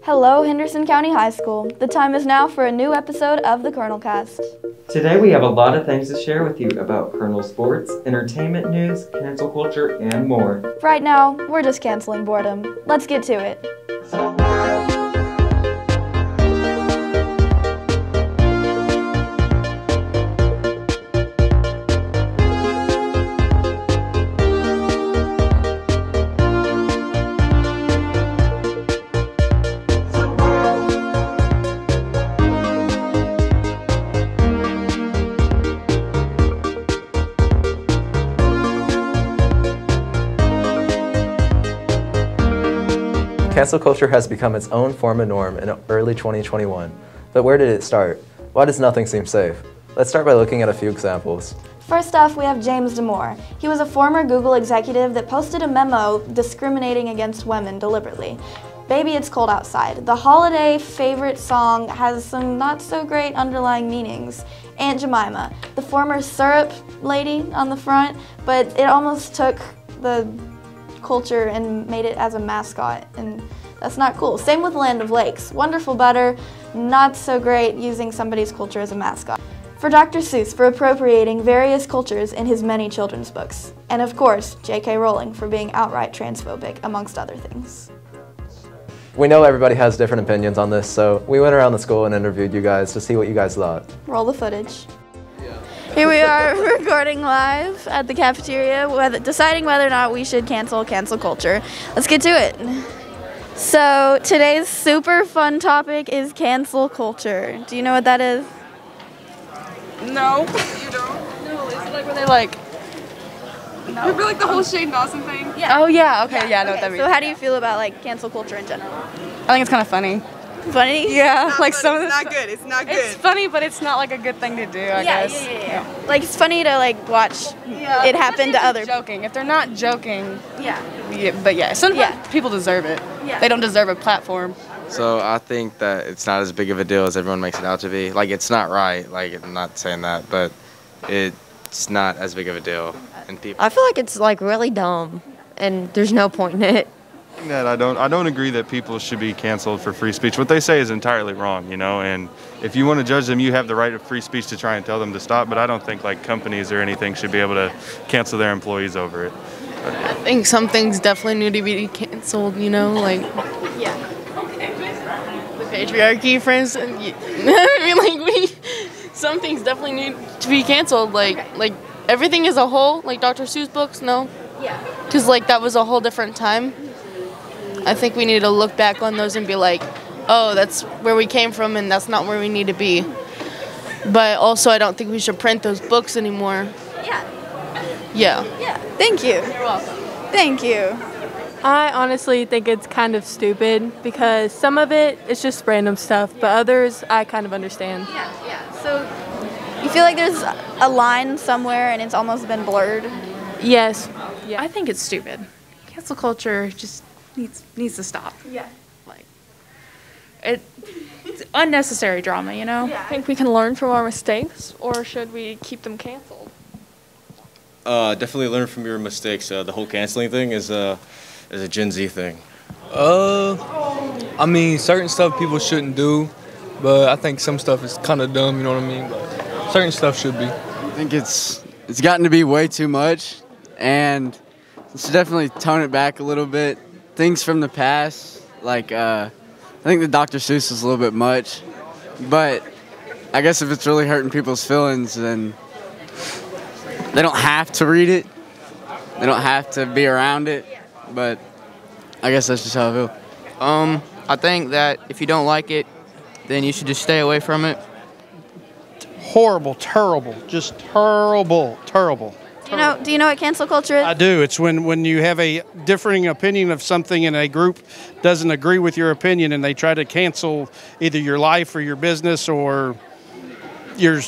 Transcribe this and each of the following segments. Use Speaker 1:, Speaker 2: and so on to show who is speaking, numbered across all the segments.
Speaker 1: Hello, Henderson County High School. The time is now for a new episode of the Colonel Cast.
Speaker 2: Today we have a lot of things to share with you about Colonel sports, entertainment news, cancel culture, and more.
Speaker 1: Right now, we're just canceling boredom. Let's get to it.
Speaker 3: Cancel culture has become its own form of norm in early 2021. But where did it start? Why does nothing seem safe? Let's start by looking at a few examples.
Speaker 1: First off, we have James Damore. He was a former Google executive that posted a memo discriminating against women deliberately. Baby, It's Cold Outside. The holiday favorite song has some not so great underlying meanings. Aunt Jemima, the former syrup lady on the front, but it almost took the culture and made it as a mascot, and that's not cool. Same with Land of Lakes. Wonderful Butter, not so great using somebody's culture as a mascot. For Dr. Seuss for appropriating various cultures in his many children's books. And of course, J.K. Rowling for being outright transphobic, amongst other things.
Speaker 3: We know everybody has different opinions on this, so we went around the school and interviewed you guys to see what you guys thought.
Speaker 1: Roll the footage. Here we are recording live at the cafeteria, deciding whether or not we should cancel culture. Let's get to it. So today's super fun topic is cancel culture. Do you know what that is?
Speaker 4: No. You don't? No, is it like where they like... No. Remember like the whole Shane Dawson thing?
Speaker 1: Yeah.
Speaker 4: Oh yeah, okay, yeah, I know what that means.
Speaker 1: So how do you feel about like cancel culture in general?
Speaker 4: I think it's kind of funny.
Speaker 1: Funny?
Speaker 4: Yeah, like
Speaker 5: funny.
Speaker 4: some of
Speaker 5: It's
Speaker 4: the
Speaker 5: not good. It's not good.
Speaker 4: It's funny, but it's not like a good thing to do, I guess.
Speaker 1: Yeah. Like it's funny to like watch it happen to other people.
Speaker 4: Joking. If they're not joking.
Speaker 1: Yeah.
Speaker 4: But yeah, sometimes people deserve it.
Speaker 1: Yeah.
Speaker 4: They don't deserve a platform.
Speaker 6: So I think that it's not as big of a deal as everyone makes it out to be. Like, it's not right. Like, I'm not saying that, but it's not as big of a deal. And people.
Speaker 7: I feel like it's like really dumb, and there's no point in it.
Speaker 8: That I don't agree that people should be canceled for free speech. What they say is entirely wrong, you know, and if you want to judge them, you have the right of free speech to try and tell them to stop, but I don't think like companies or anything should be able to cancel their employees over it.
Speaker 9: I think some things definitely need to be canceled, you know, like
Speaker 1: Yeah.
Speaker 9: the patriarchy, for instance. I mean, like some things definitely need to be canceled, like everything as a whole, like Dr. Seuss books, no.
Speaker 1: Yeah.
Speaker 9: Because like that was a whole different time. I think we need to look back on those and be like, oh, that's where we came from and that's not where we need to be. But also I don't think we should print those books anymore.
Speaker 1: Yeah.
Speaker 9: Yeah.
Speaker 1: Yeah. Thank you.
Speaker 9: You're welcome.
Speaker 1: Thank you.
Speaker 10: I honestly think it's kind of stupid because some of it is just random stuff, but others I kind of understand.
Speaker 1: Yeah. So you feel like there's a line somewhere and it's almost been blurred?
Speaker 10: Yes.
Speaker 11: I think it's stupid.
Speaker 4: cancel culture just needs to stop.
Speaker 1: Yeah.
Speaker 4: Like, it's unnecessary drama, you know?
Speaker 1: Yeah.
Speaker 10: I think we can learn from our mistakes, or should we keep them canceled?
Speaker 5: Definitely learn from your mistakes. The whole canceling thing is a Gen Z thing.
Speaker 11: I mean, certain stuff people shouldn't do, but I think some stuff is kind of dumb, you know what I mean? But certain stuff should be.
Speaker 12: I think it's gotten to be way too much, and let's definitely tone it back a little bit. Things from the past, like I think the Dr. Seuss is a little bit much, but I guess if it's really hurting people's feelings, then they don't have to read it. They don't have to be around it, but I guess that's just how I feel.
Speaker 13: I think that if you don't like it, then you should just stay away from it.
Speaker 14: Horrible, terrible, just terrible.
Speaker 1: Do you know what cancel culture is?
Speaker 14: I do. It's when you have a differing opinion of something and a group doesn't agree with your opinion and they try to cancel either your life or your business or your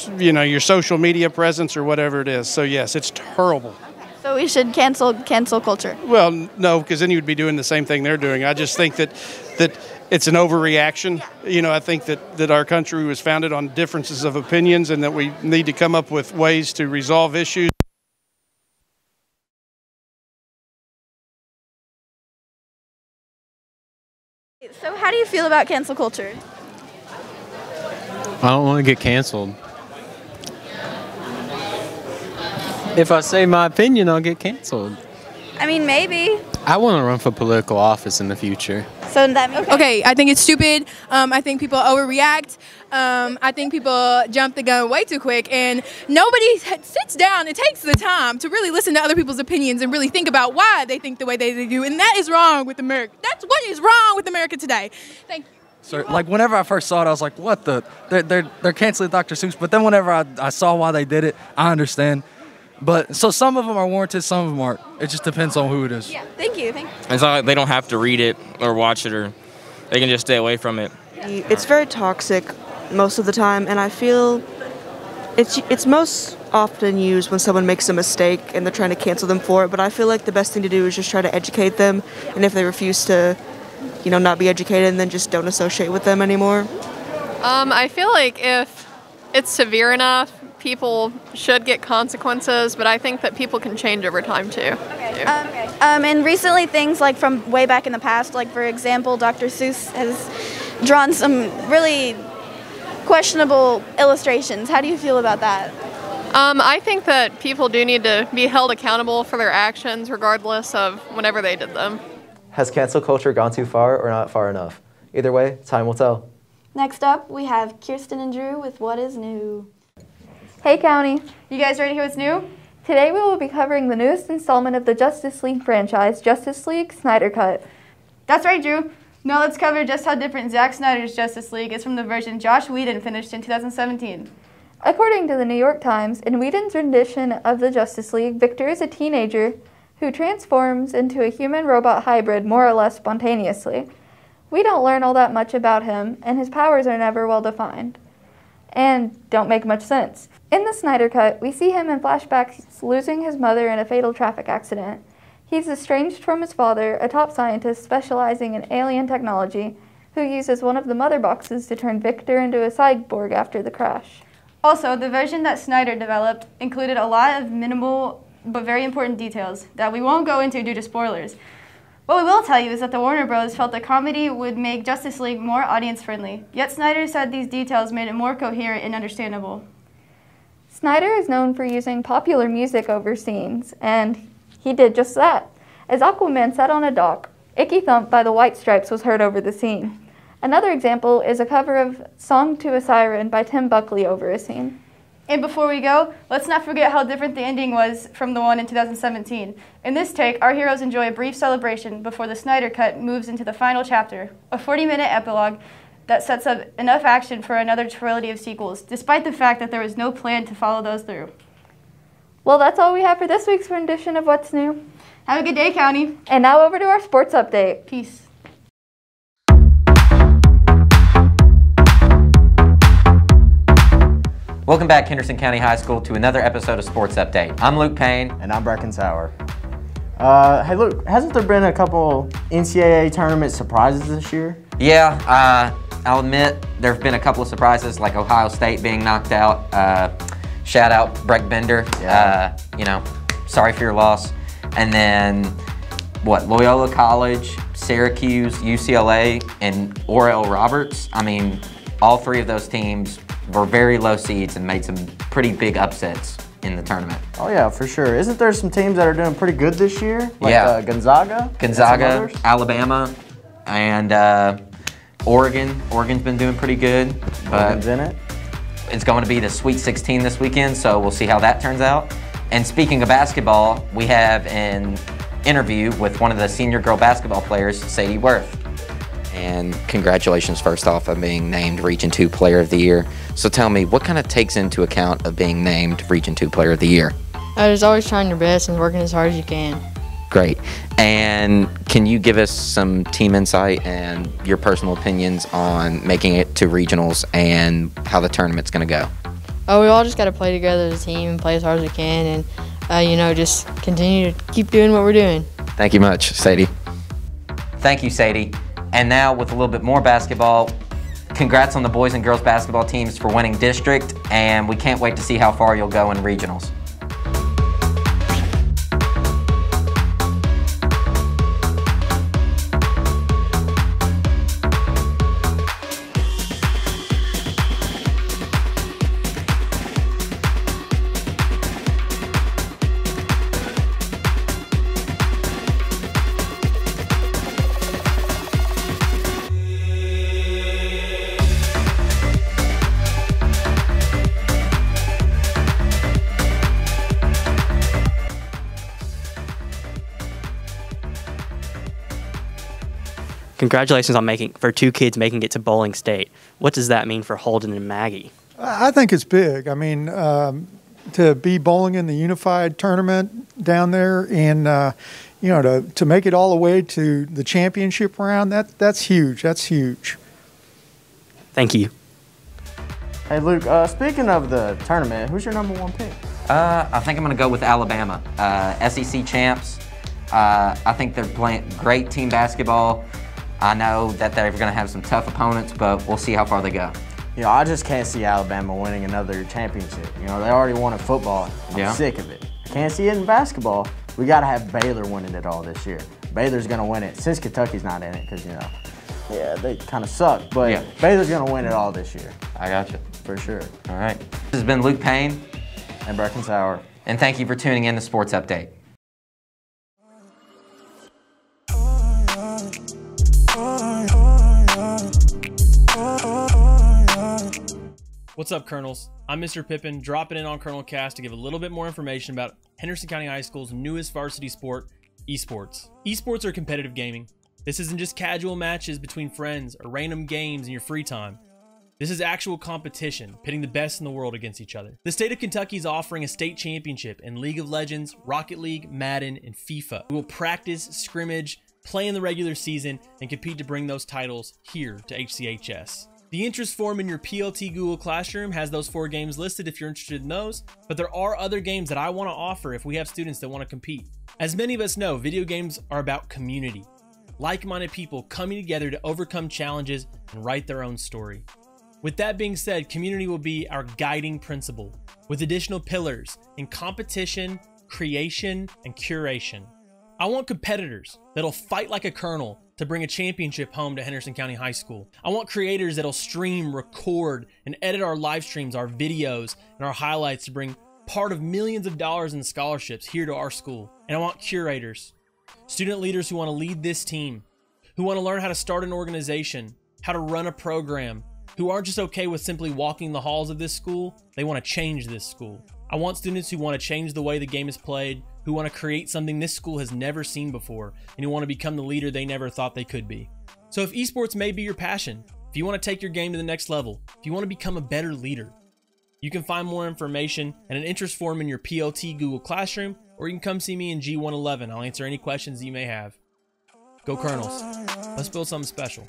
Speaker 14: social media presence or whatever it is. So yes, it's terrible.
Speaker 1: So we should cancel culture.
Speaker 14: Well, no, because then you'd be doing the same thing they're doing. I just think that it's an overreaction. I think that our country was founded on differences of opinions and that we need to come up with ways to resolve issues.
Speaker 1: So how do you feel about cancel culture?
Speaker 15: I don't want to get canceled. If I say my opinion, I'll get canceled.
Speaker 1: I mean, maybe.
Speaker 15: I want to run for political office in the future.
Speaker 1: So that means
Speaker 16: okay, I think it's stupid. I think people overreact. I think people jump the gun way too quick, and nobody sits down and takes the time to really listen to other people's opinions and really think about why they think the way they do. And that is wrong with America. That's what is wrong with America today. Thank you.
Speaker 17: So, like, whenever I first saw it, I was like, what the? They're canceling Dr. Seuss. But then whenever I saw why they did it, I understand. But so some of them are warranted, some of them aren't. It just depends on who it is.
Speaker 1: Yeah, thank you.
Speaker 18: It's not like they don't have to read it or watch it, or they can just stay away from it.
Speaker 19: It's very toxic most of the time, and I feel it's most often used when someone makes a mistake and they're trying to cancel them for it. But I feel like the best thing to do is just try to educate them, and if they refuse to, not be educated, then just don't associate with them anymore.
Speaker 10: I feel like if it's severe enough, people should get consequences, but I think that people can change over time too.
Speaker 1: Okay. And recently things like from way back in the past, like for example, Dr. Seuss has drawn some really questionable illustrations. How do you feel about that?
Speaker 10: I think that people do need to be held accountable for their actions regardless of whenever they did them.
Speaker 3: Has cancel culture gone too far or not far enough? Either way, time will tell.
Speaker 1: Next up, we have Kirsten and Drew with What is New.
Speaker 20: Hey County.
Speaker 1: You guys ready to hear what's new?
Speaker 20: Today we will be covering the newest installment of the Justice League franchise, Justice League Snyder Cut.
Speaker 1: That's right, Drew. Now let's cover just how different Zack Snyder's Justice League is from the version Josh Whedon finished in 2017.
Speaker 20: According to the New York Times, in Whedon's rendition of the Justice League, Victor is a teenager who transforms into a human-robot hybrid more or less spontaneously. We don't learn all that much about him, and his powers are never well defined, and don't make much sense. In the Snyder Cut, we see him in flashbacks losing his mother in a fatal traffic accident. He's estranged from his father, a top scientist specializing in alien technology, who uses one of the mother boxes to turn Victor into a cyborg after the crash.
Speaker 1: Also, the version that Snyder developed included a lot of minimal but very important details that we won't go into due to spoilers. What we will tell you is that the Warner Bros. Felt the comedy would make Justice League more audience-friendly, yet Snyder said these details made it more coherent and understandable.
Speaker 20: Snyder is known for using popular music over scenes, and he did just that. As Aquaman sat on a dock, Icky Thump by the White Stripes was heard over the scene. Another example is a cover of Song to a Siren by Tim Buckley over a scene.
Speaker 1: And before we go, let's not forget how different the ending was from the one in 2017. In this take, our heroes enjoy a brief celebration before the Snyder Cut moves into the final chapter, a 40-minute epilogue that sets up enough action for another trilogy of sequels, despite the fact that there was no plan to follow those through.
Speaker 20: Well, that's all we have for this week's rendition of What's New.
Speaker 1: Have a good day, County.
Speaker 20: And now over to our sports update.
Speaker 1: Peace.
Speaker 21: Welcome back, Henderson County High School, to another episode of Sports Update. I'm Luke Payne.
Speaker 22: And I'm Brecken Sauer.
Speaker 21: Hey, look, hasn't there been a couple NCAA tournament surprises this year?
Speaker 22: Yeah, I'll admit there have been a couple of surprises, like Ohio State being knocked out. Shout out Breck Bender.
Speaker 21: Yeah.
Speaker 22: You know, sorry for your loss. And then, Loyola College, Syracuse, UCLA, and Oral Roberts. I mean, all three of those teams were very low seeds and made some pretty big upsets in the tournament.
Speaker 21: Oh yeah, for sure. Isn't there some teams that are doing pretty good this year? Like Gonzaga?
Speaker 22: Alabama, and Oregon. Oregon's been doing pretty good.
Speaker 21: Oregon's in it.
Speaker 22: It's going to be the Sweet 16 this weekend, so we'll see how that turns out. And speaking of basketball, we have an interview with one of the senior girl basketball players, Sadie Worth. And congratulations first off on being named Region 2 Player of the Year. So tell me, what kind of takes into account of being named Region 2 Player of the Year?
Speaker 7: Just always trying your best and working as hard as you can.
Speaker 22: Great. And can you give us some team insight and your personal opinions on making it to regionals and how the tournament's going to go?
Speaker 7: Oh, we all just got to play together as a team and play as hard as we can and, just continue to keep doing what we're doing.
Speaker 22: Thank you much, Sadie. Thank you, Sadie. And now with a little bit more basketball, congrats on the boys and girls basketball teams for winning district, and we can't wait to see how far you'll go in regionals.
Speaker 23: Congratulations on for two kids making it to Bowling State. What does that mean for Holden and Maggie?
Speaker 24: I think it's big. I mean, to be bowling in the unified tournament down there and, to make it all the way to the championship round, that's huge. That's huge.
Speaker 23: Thank you.
Speaker 21: Hey, Luke, speaking of the tournament, who's your number one pick?
Speaker 22: I think I'm going to go with Alabama. SEC champs. I think they're playing great team basketball. I know that they're going to have some tough opponents, but we'll see how far they go.
Speaker 21: I just can't see Alabama winning another championship. They already won in football. I'm sick of it. I can't see it in basketball. We got to have Baylor winning it all this year. Baylor's going to win it since Kentucky's not in it because, they kind of suck. But Baylor's going to win it all this year.
Speaker 22: I got you.
Speaker 21: For sure.
Speaker 22: All right. This has been Luke Payne
Speaker 21: and Brecken Sauer.
Speaker 22: And thank you for tuning in to Sports Update.
Speaker 25: What's up, Colonels? I'm Mr. Pippin, dropping in on Colonel Cast to give a little bit more information about Henderson County High School's newest varsity sport, esports. Esports are competitive gaming. This isn't just casual matches between friends or random games in your free time. This is actual competition, pitting the best in the world against each other. The state of Kentucky is offering a state championship in League of Legends, Rocket League, Madden, and FIFA. We will practice, scrimmage, play in the regular season, and compete to bring those titles here to HCHS. The interest form in your PLT Google Classroom has those 4 games listed if you're interested in those, but there are other games that I want to offer if we have students that want to compete. As many of us know, video games are about community. Like-minded people coming together to overcome challenges and write their own story. With that being said, community will be our guiding principle, with additional pillars in competition, creation, and curation. I want competitors that'll fight like a colonel to bring a championship home to Henderson County High School. I want creators that'll stream, record, and edit our live streams, our videos, and our highlights to bring part of millions of dollars in scholarships here to our school. And I want curators, student leaders who want to lead this team, who want to learn how to start an organization, how to run a program, who aren't just okay with simply walking the halls of this school, they want to change this school. I want students who want to change the way the game is played, who want to create something this school has never seen before, and who want to become the leader they never thought they could be. So if esports may be your passion, if you want to take your game to the next level, if you want to become a better leader, you can find more information and an interest form in your PLT Google Classroom, or you can come see me in G111. I'll answer any questions you may have. Go Colonels. Let's build something special.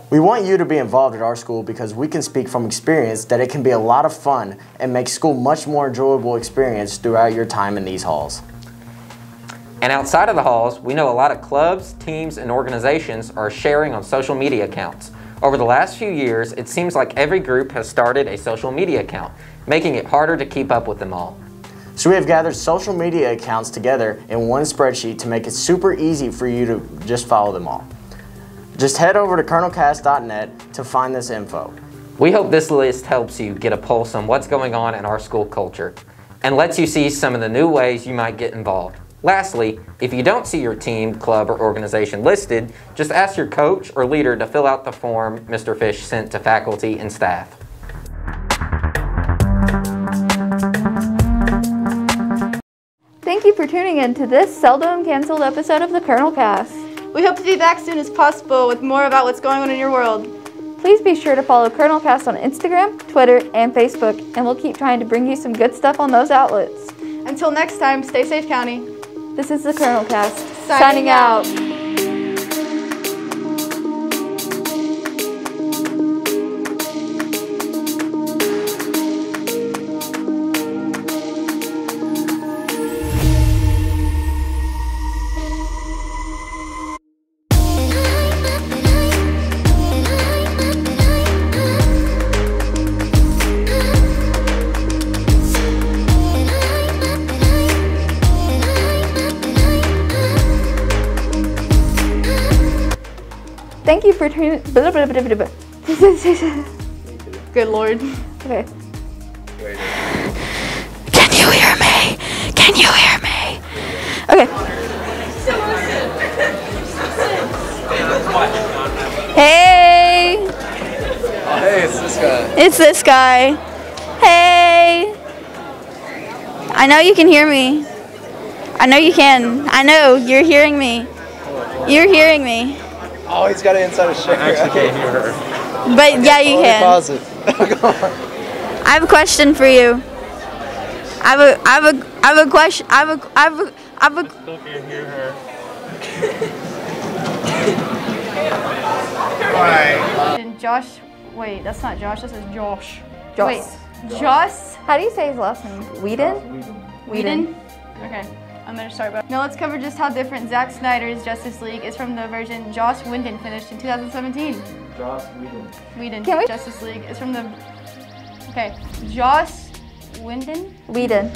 Speaker 21: We want you to be involved at our school because we can speak from experience that it can be a lot of fun and make school much more enjoyable experience throughout your time in these halls.
Speaker 22: And outside of the halls, we know a lot of clubs, teams, and organizations are sharing on social media accounts. Over the last few years, it seems like every group has started a social media account, making it harder to keep up with them all.
Speaker 21: So we have gathered social media accounts together in one spreadsheet to make it super easy for you to just follow them all. Just head over to colonelcast.net to find this info.
Speaker 22: We hope this list helps you get a pulse on what's going on in our school culture and lets you see some of the new ways you might get involved. Lastly, if you don't see your team, club, or organization listed, just ask your coach or leader to fill out the form Mr. Fish sent to faculty and staff.
Speaker 20: Thank you for tuning in to this seldom canceled episode of the Colonel Cast.
Speaker 1: We hope to be back soon as possible with more about what's going on in your world.
Speaker 20: Please be sure to follow Colonel Cast on Instagram, Twitter, and Facebook, and we'll keep trying to bring you some good stuff on those outlets.
Speaker 1: Until next time, stay safe, County.
Speaker 20: This is the Colonel Cast,
Speaker 1: Signing out.
Speaker 20: Thank you for tuning.
Speaker 1: Good Lord.
Speaker 20: Okay. Can you hear me? Can you hear me? Okay. Hey.
Speaker 3: Oh, hey, it's this guy.
Speaker 1: It's this guy. Hey. I know you can hear me. I know you can. I know you're hearing me. You're hearing me.
Speaker 3: Oh, he's got it inside his shirt. I actually can't hear her.
Speaker 1: But yeah, you can.
Speaker 3: Pause it. Go on.
Speaker 1: I have a question for you. I have a question. I still
Speaker 3: can't hear her.
Speaker 1: Josh. Wait, that's not Josh. This is Josh.
Speaker 20: Josh.
Speaker 1: Wait, Josh.
Speaker 20: How do you say his last name? Whedon?
Speaker 1: Whedon. Okay. I'm gonna start by. Now let's cover just how different Zack Snyder's Justice League is from the version Joss Whedon finished in 2017.
Speaker 3: Joss Whedon.
Speaker 1: Whedon.
Speaker 20: Can we?
Speaker 1: Justice League is from the. Okay. Joss Whedon.
Speaker 20: Whedon.